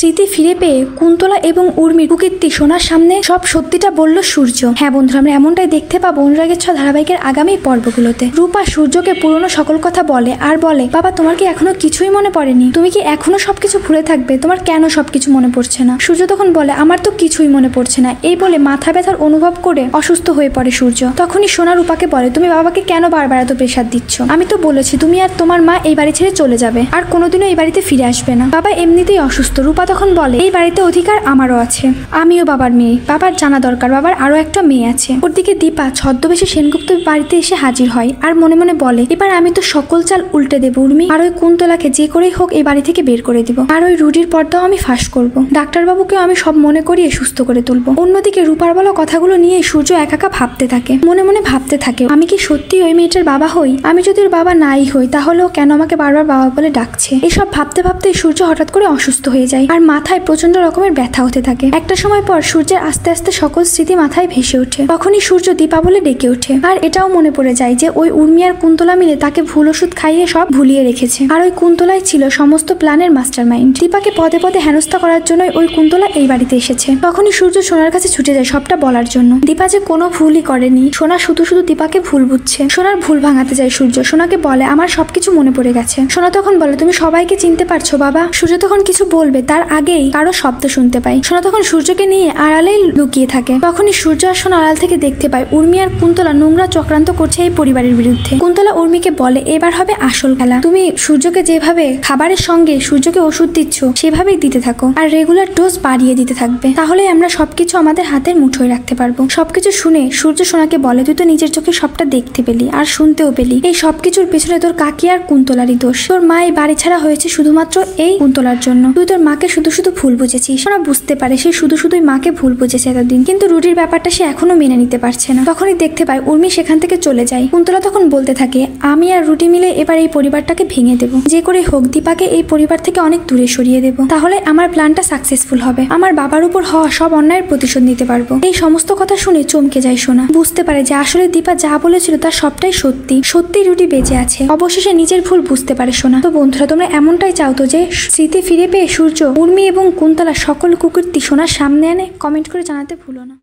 স্মৃতি ফিরে পেয়ে কুন্তলা এবং উর্মির কুকীর্তি সোনার সামনে সব সত্যিটা বলল সূর্য। হ্যাঁ বন্ধুরা, আমরা এমনটাই দেখতে পাবো অনুরাগের ছ ধারাবাহিকের আগামী পর্বগুলোতে। রূপা সূর্যকে পুরনো সকল কথা বলে আর বলে, বাবা তোমার কি এখনো কিছুই মনে পড়েনি? তুমি কি এখনো সবকিছু ভুলে থাকবে? তোমার কেন সবকিছু মনে পড়ছে না? সূর্য তখন বলে, আমার তো কিছুই মনে পড়ছে না। এই বলে মাথা ব্যথার অনুভব করে অসুস্থ হয়ে পড়ে সূর্য। তখনই সোনা রূপাকে বলে, তুমি বাবাকে কেন বারবার এত প্রেসার দিচ্ছ? আমি তো বলেছি তুমি আর তোমার মা এই বাড়ি ছেড়ে চলে যাবে, আর কোনোদিনও এই বাড়িতে ফিরে আসবে না। বাবা এমনিতেই অসুস্থ। রূপা তখন বলে, এই বাড়িতে অধিকার আমারও আছে, আমিও বাবার মেয়ে, বাবার জানা দরকার বাবার আরো একটা মেয়ে আছে। ওরদিকে দীপা ছদ্মবেশে সেনগুপ্ত বাড়িতে এসে হাজির হয় আর মনে মনে বলে, এবার আমি তো সকল চাল উল্টে দেবো উর্মি, আর ওই কুন্তলাকে যে করেই হোক এই বাড়ি থেকে বের করে দিব, আর ওই রুডির পর্দাও আমি ফাঁস করবো। ডাক্তারবাবুকেও আমি সব মনে করিয়ে সুস্থ করে তুলবো। অন্যদিকে রূপার বলা কথাগুলো নিয়ে সূর্য একা ভাবতে থাকে, মনে মনে ভাবতে থাকে, আমি কি সত্যি ওই মেয়েটার বাবা হই? আমি যদি ওর বাবা নাই হই তাহলেও কেন আমাকে বারবার বাবা বলে ডাকছে? এসব ভাবতে ভাবতে সূর্য হঠাৎ করে অসুস্থ হয়ে যায় আর মাথায় প্রচন্ড রকমের ব্যথা হতে থাকে। একটা সময় পর সূর্যের আস্তে আস্তে সকল স্মৃতি মাথায় ভেসে ওঠে। তখনই সূর্য দীপা বলে ডেকে ওঠে আর এটাও মনে পড়ে যায় যে ওই উর্মি আর কুন্তলা মিলে তাকে ভুল ওষুধ খাইয়ে সব ভুলিয়ে রেখেছে, আর ওই কুন্তলাই ছিল সমস্ত প্ল্যানের মাস্টার মাইন্ড। দীপাকে পদে পদে হেনস্থা করার জন্য ওই কুন্তলা এই বাড়িতে এসেছে। তখনই সূর্য সোনার কাছে ছুটে যায় সবটা বলার জন্য। দীপা যে কোনো ভুলই করেনি, সোনা শুধু শুধু দীপাকে ভুল বুঝছে। সোনার ভুল ভাঙাতে যায় সূর্য। সোনাকে বলে, আমার সবকিছু মনে পড়ে গেছে। সোনা তখন বলে, তুমি সবাইকে চিনতে পারছো বাবা? সূর্য তখন কিছু বলবে তার আগেই কারো শব্দ শুনতে পায়। সোনা তখন সূর্যকে নিয়ে আড়ালেই লুকিয়ে থাকে। তখনই সূর্য আর সোনা আড়াল থেকে দেখতে পায় উর্মি আর কুন্তলা নোংরা চক্রান্ত করছে এই পরিবারের বিরুদ্ধে। কুন্তলা উর্মিকে বলে, এবার হবে আসল খেলা। তুমি সূর্যকে যেভাবে খাবারের সঙ্গে সূর্যকে ওষুধ দিচ্ছ সেভাবেই দিতে থাকো, আর রেগুলার ডোজ বাড়িয়ে দিতে থাকবে, তাহলে আমরা সবকিছু আমাদের হাতের মুঠোয় রাখতে পারবো। সবকিছু শুনে সূর্য সোনাকে বলে, তুই তো নিজের চোখে সবটা দেখতে পেলি আর শুনতেও পেলি। এই সবকিছুর পেছনে তোর কাকি আর কুন্তলারই দোষ। তোর মা এই বাড়ি ছাড়া হয়েছে শুধুমাত্র এই কুন্তলার জন্য। তুই তোর মাকে শুধু শুধু ভুল বুঝেছিস। সোনা বুঝতে পারে সে শুধু শুধুই মাকে ভুল বুঝেছে এতদিন, কিন্তু রুডির ব্যাপারটা সে এখনো মেনে নিতে পারছে না। তখনই দেখতে পায় উর্মি সেখান থেকে চলে যায়। কুন্তলা তখন বলতে থাকে, আমি আর রুডি মিলে এবার এই পরিবারটাকে ভেঙে দেবো, যে করে হোক দীপাকে এই পরিবার থেকে অনেক দূরে সরিয়ে দেবো, তাহলে আমার প্ল্যানটা সাকসেসফুল হবে। আমার বাবার উপর হওয়া সব অন্যায়ের প্রতিশোধ নিতে পারবো। এই সমস্ত কথা শুনে চমকে যায় সোনা। বুঝতে পারে যে আসলে দীপা যা বলেছিল তার সবটাই সত্যি। সত্যি রুডি বেঁচে আছে। অবশেষে নিজের ভুল বুঝতে পারে সোনা। তো বন্ধুরা, তোমরা এমনটাই চাও তো যে স্মৃতি ফিরে পেয়ে সূর্য, উর্মি এবং কুন্তলা সকল কুকীর্তি সোনার সামনে আনে? কমেন্ট করে জানাতে ভুলো না।